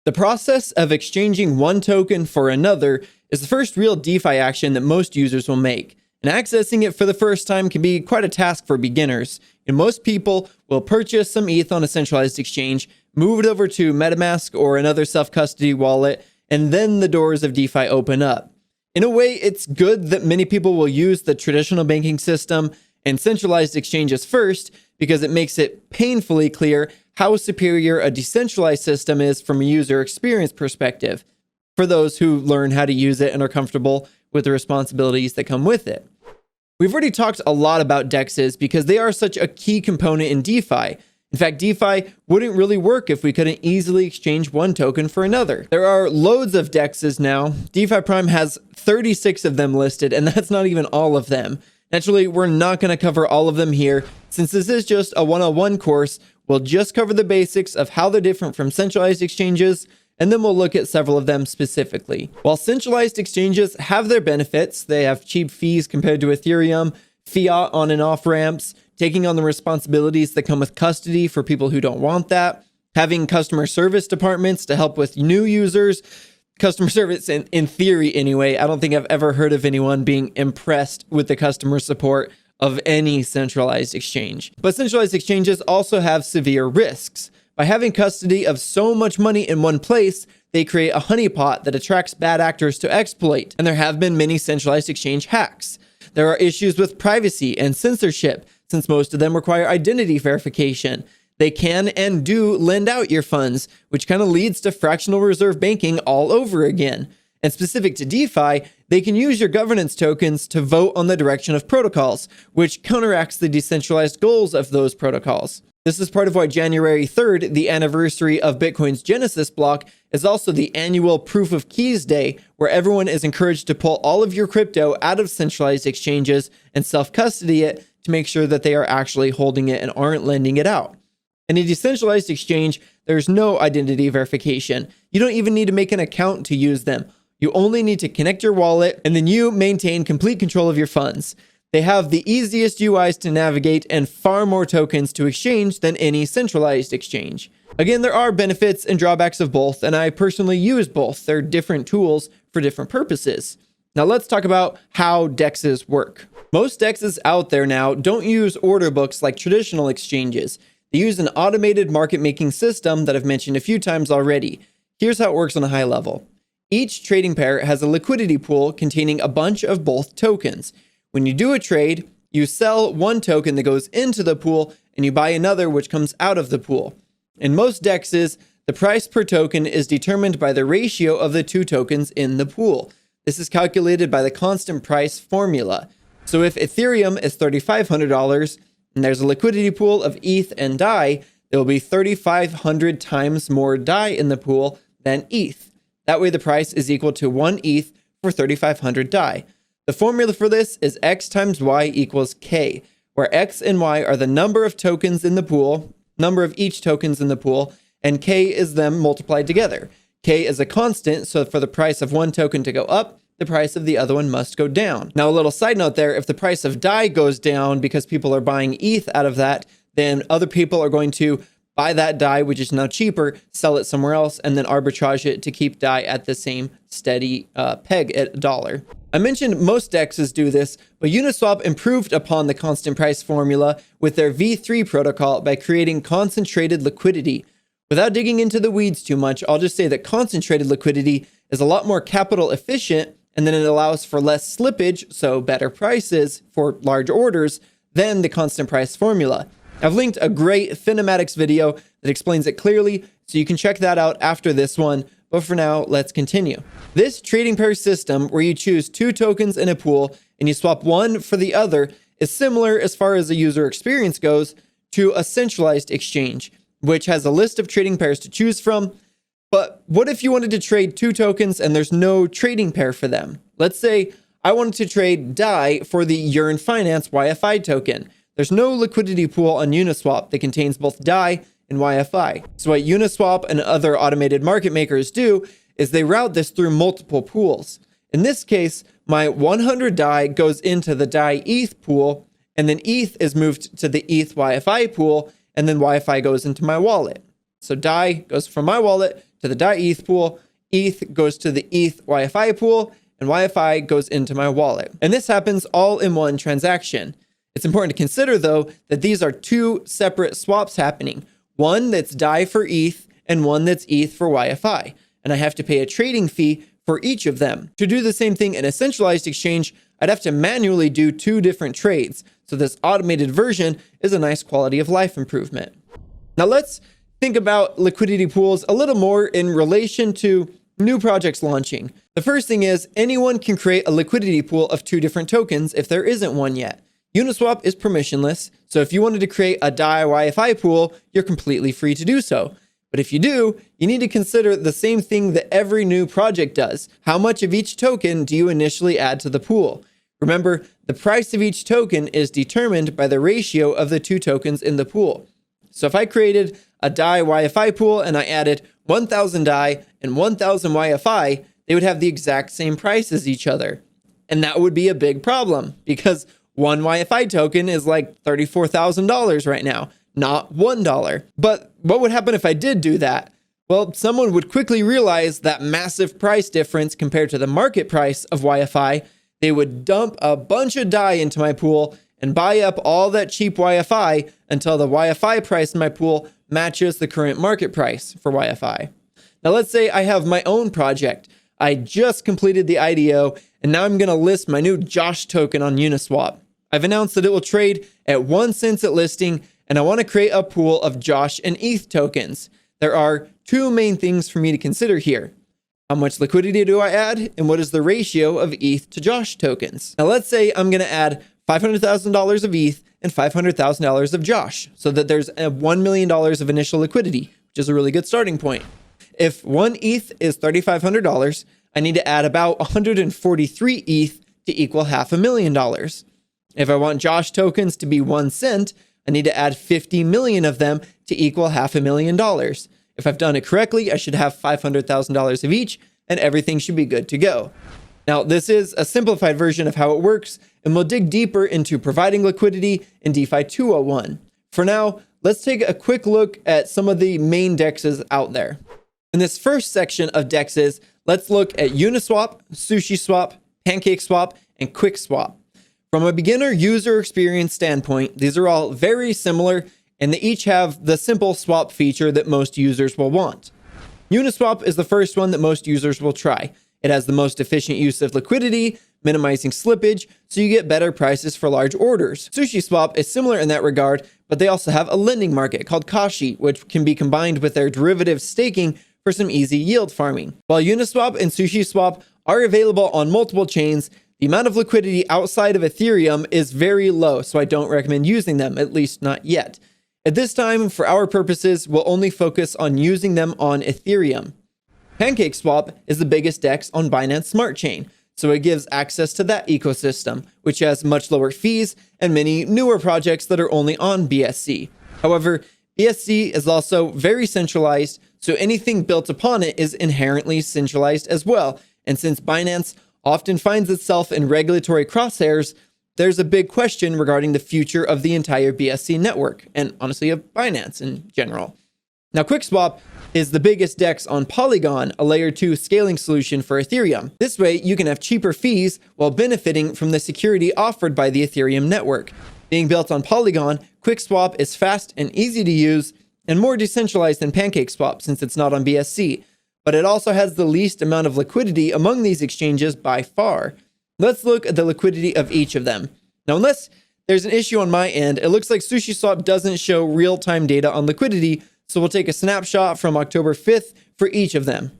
The process of exchanging one token for another is the first real DeFi action that most users will make, and accessing it for the first time can be quite a task for beginners. And most people will purchase some ETH on a centralized exchange, move it over to MetaMask or another self-custody wallet, and then the doors of DeFi open up. In a way, it's good that many people will use the traditional banking system and centralized exchanges first, because it makes it painfully clear how superior a decentralized system is from a user experience perspective, for those who learn how to use it and are comfortable with the responsibilities that come with it. We've already talked a lot about DEXs because they are such a key component in DeFi. In fact, DeFi wouldn't really work if we couldn't easily exchange one token for another. There are loads of DEXs now. DeFi Prime has 36 of them listed, and that's not even all of them. Naturally, we're not going to cover all of them here. Since this is just a 101 course, we'll just cover the basics of how they're different from centralized exchanges, and then we'll look at several of them specifically. While centralized exchanges have their benefits, they have cheap fees compared to Ethereum, fiat on and off ramps, taking on the responsibilities that come with custody for people who don't want that, having customer service departments to help with new users. Customer service, in theory anyway, I don't think I've ever heard of anyone being impressed with the customer support of any centralized exchange. But centralized exchanges also have severe risks. By having custody of so much money in one place, they create a honeypot that attracts bad actors to exploit, and there have been many centralized exchange hacks. There are issues with privacy and censorship, since most of them require identity verification. They can and do lend out your funds, which kind of leads to fractional reserve banking all over again. And specific to DeFi, they can use your governance tokens to vote on the direction of protocols, which counteracts the decentralized goals of those protocols. This is part of why January 3rd, the anniversary of Bitcoin's Genesis block, is also the annual Proof of Keys Day, where everyone is encouraged to pull all of your crypto out of centralized exchanges and self-custody it to make sure that they are actually holding it and aren't lending it out. In a decentralized exchange, there's no identity verification. You don't even need to make an account to use them. You only need to connect your wallet, and then you maintain complete control of your funds. They have the easiest UIs to navigate and far more tokens to exchange than any centralized exchange. Again, there are benefits and drawbacks of both, and I personally use both. They're different tools for different purposes. Now let's talk about how DEXs work. Most DEXs out there now don't use order books like traditional exchanges. They use an automated market-making system that I've mentioned a few times already. Here's how it works on a high level. Each trading pair has a liquidity pool containing a bunch of both tokens. When you do a trade, you sell one token that goes into the pool and you buy another which comes out of the pool. In most DEXs, the price per token is determined by the ratio of the two tokens in the pool. This is calculated by the constant price formula. So if Ethereum is $3,500 and there's a liquidity pool of ETH and DAI, there will be 3,500 times more DAI in the pool than ETH. That way the price is equal to 1 ETH for 3,500 DAI. The formula for this is X times Y equals K, where X and Y are the number of tokens in the pool, number of each tokens in the pool, and K is them multiplied together. K is a constant, so for the price of one token to go up, the price of the other one must go down. Now, a little side note there, if the price of DAI goes down because people are buying ETH out of that, then other people are going to buy that DAI, which is now cheaper, sell it somewhere else, and then arbitrage it to keep DAI at the same steady peg at $1. I mentioned most DEXs do this, but Uniswap improved upon the constant price formula with their V3 protocol by creating concentrated liquidity. Without digging into the weeds too much, I'll just say that concentrated liquidity is a lot more capital efficient, and then it allows for less slippage, so better prices for large orders, than the constant price formula. I've linked a great Finematics video that explains it clearly, so you can check that out after this one. But for now, let's continue. This trading pair system, where you choose two tokens in a pool and you swap one for the other, is similar as far as the user experience goes to a centralized exchange, which has a list of trading pairs to choose from. But what if you wanted to trade two tokens and there's no trading pair for them? Let's say I wanted to trade DAI for the Yearn Finance YFI token. There's no liquidity pool on Uniswap that contains both DAI and YFI. So what Uniswap and other automated market makers do is they route this through multiple pools. In this case, my 100 DAI goes into the DAI ETH pool, and then ETH is moved to the ETH YFI pool, and then YFI goes into my wallet. So DAI goes from my wallet to the DAI pool, ETH goes to the ETH YFI pool, and YFI goes into my wallet. And this happens all in one transaction. It's important to consider, though, that these are two separate swaps happening. One that's DAI for ETH and one that's ETH for YFI. And I have to pay a trading fee for each of them. To do the same thing in a centralized exchange, I'd have to manually do two different trades. So this automated version is a nice quality of life improvement. Now let's think about liquidity pools a little more in relation to new projects launching. The first thing is anyone can create a liquidity pool of two different tokens if there isn't one yet. Uniswap is permissionless, so if you wanted to create a DAI YFI pool, you're completely free to do so. But if you do, you need to consider the same thing that every new project does. How much of each token do you initially add to the pool? Remember, the price of each token is determined by the ratio of the two tokens in the pool. So if I created a DAI YFI pool and I added 1,000 DAI and 1,000 YFI, they would have the exact same price as each other. And that would be a big problem because one YFI token is like $34,000 right now, not $1. But what would happen if I did do that? Well, someone would quickly realize that massive price difference compared to the market price of YFI. They would dump a bunch of DAI into my pool and buy up all that cheap YFI until the YFI price in my pool matches the current market price for YFI. Now let's say I have my own project. I just completed the IDO and now I'm going to list my new Josh token on Uniswap. I've announced that it will trade at 1 cent at listing and I want to create a pool of Josh and ETH tokens. There are two main things for me to consider here. How much liquidity do I add? And what is the ratio of ETH to Josh tokens? Now let's say I'm going to add $500,000 of ETH and $500,000 of Josh so that there's $1 million of initial liquidity, which is a really good starting point. If one ETH is $3,500, I need to add about 143 ETH to equal $500,000. If I want Josh tokens to be 1 cent, I need to add 50 million of them to equal $500,000. If I've done it correctly, I should have $500,000 of each and everything should be good to go. Now, this is a simplified version of how it works, and we'll dig deeper into providing liquidity in DeFi 201. For now, let's take a quick look at some of the main DEXs out there. In this first section of DEXs, let's look at Uniswap, SushiSwap, PancakeSwap, and QuickSwap. From a beginner user experience standpoint, these are all very similar, and they each have the simple swap feature that most users will want. Uniswap is the first one that most users will try. It has the most efficient use of liquidity, minimizing slippage, so you get better prices for large orders. SushiSwap is similar in that regard, but they also have a lending market called Kashi, which can be combined with their derivative staking for some easy yield farming. While Uniswap and SushiSwap are available on multiple chains, the amount of liquidity outside of Ethereum is very low, so I don't recommend using them, at least not yet. At this time, for our purposes, we'll only focus on using them on Ethereum. PancakeSwap is the biggest DEX on Binance Smart Chain, so it gives access to that ecosystem, which has much lower fees and many newer projects that are only on BSC. However, BSC is also very centralized, so anything built upon it is inherently centralized as well. And since Binance often finds itself in regulatory crosshairs, there's a big question regarding the future of the entire BSC network, and honestly of Binance in general. Now, QuickSwap is the biggest DEX on Polygon, a layer 2 scaling solution for Ethereum. This way, you can have cheaper fees while benefiting from the security offered by the Ethereum network. Being built on Polygon, QuickSwap is fast and easy to use and more decentralized than PancakeSwap since it's not on BSC, but it also has the least amount of liquidity among these exchanges by far. Let's look at the liquidity of each of them. Now, unless there's an issue on my end, it looks like SushiSwap doesn't show real-time data on liquidity, so we'll take a snapshot from October 5th for each of them.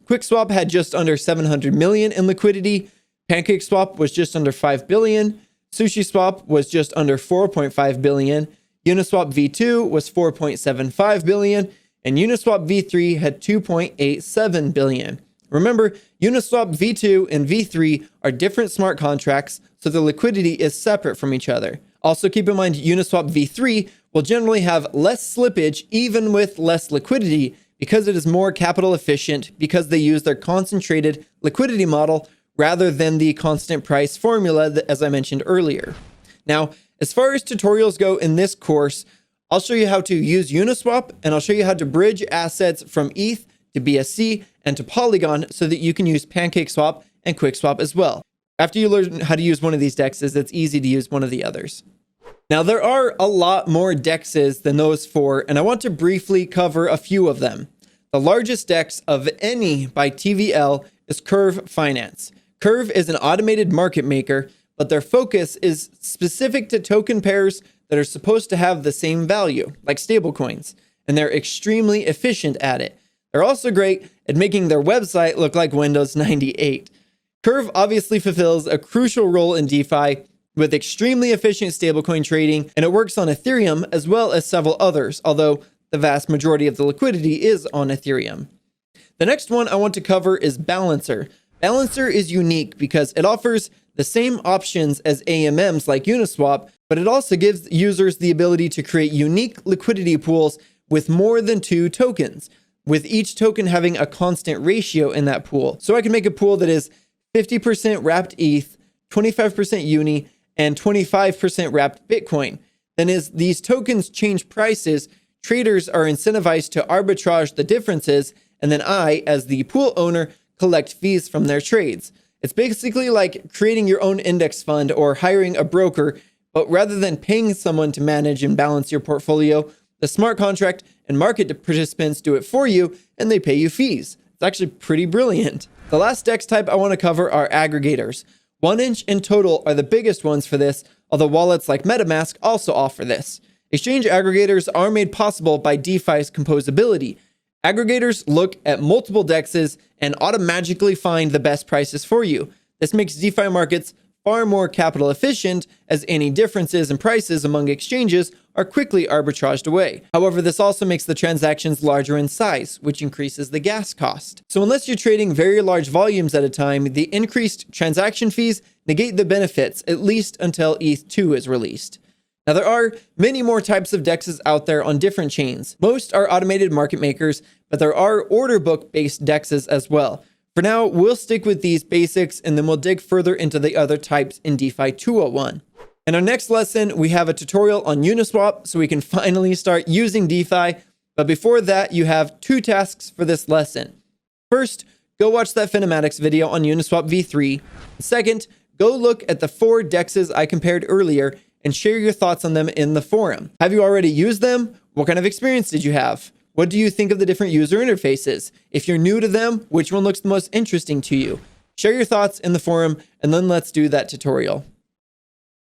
QuickSwap had just under 700 million in liquidity, PancakeSwap was just under 5 billion, SushiSwap was just under 4.5 billion, Uniswap V2 was 4.75 billion, and Uniswap V3 had 2.87 billion. Remember, Uniswap V2 and V3 are different smart contracts, so the liquidity is separate from each other. Also keep in mind Uniswap V3 will generally have less slippage even with less liquidity because it is more capital efficient because they use their concentrated liquidity model rather than the constant price formula that, as I mentioned earlier. Now, as far as tutorials go in this course, I'll show you how to use Uniswap and I'll show you how to bridge assets from ETH to BSC, and to Polygon so that you can use PancakeSwap and QuickSwap as well. After you learn how to use one of these dexes, it's easy to use one of the others. Now, there are a lot more dexes than those four, and I want to briefly cover a few of them. The largest dex of any by TVL is Curve Finance. Curve is an automated market maker, but their focus is specific to token pairs that are supposed to have the same value, like stablecoins, and they're extremely efficient at it. They're also great at making their website look like Windows 98. Curve obviously fulfills a crucial role in DeFi with extremely efficient stablecoin trading, and it works on Ethereum as well as several others, although the vast majority of the liquidity is on Ethereum. The next one I want to cover is Balancer. Balancer is unique because it offers the same options as AMMs like Uniswap, but it also gives users the ability to create unique liquidity pools with more than 2 tokens, with each token having a constant ratio in that pool. So I can make a pool that is 50% wrapped ETH, 25% Uni, and 25% wrapped Bitcoin. Then as these tokens change prices, traders are incentivized to arbitrage the differences, and then I, as the pool owner, collect fees from their trades. It's basically like creating your own index fund or hiring a broker, but rather than paying someone to manage and balance your portfolio, the smart contract and market participants do it for you, and they pay you fees. It's actually pretty brilliant. The last DEX type I want to cover are aggregators. 1inch and Total are the biggest ones for this, although wallets like MetaMask also offer this. Exchange aggregators are made possible by DeFi's composability. Aggregators look at multiple DEXs and automatically find the best prices for you. This makes DeFi markets far more capital efficient, as any differences in prices among exchanges are quickly arbitraged away. However, this also makes the transactions larger in size, which increases the gas cost. So unless you're trading very large volumes at a time, the increased transaction fees negate the benefits, at least until ETH2 is released. Now, there are many more types of DEXs out there on different chains. Most are automated market makers, but there are order book-based DEXs as well. For now, we'll stick with these basics, and then we'll dig further into the other types in DeFi 201. In our next lesson, we have a tutorial on Uniswap, so we can finally start using DeFi. But before that, you have 2 tasks for this lesson. First, go watch that Finematics video on Uniswap v3. Second, go look at the 4 DEXs I compared earlier and share your thoughts on them in the forum. Have you already used them? What kind of experience did you have? What do you think of the different user interfaces? If you're new to them, which one looks the most interesting to you? Share your thoughts in the forum, and then let's do that tutorial.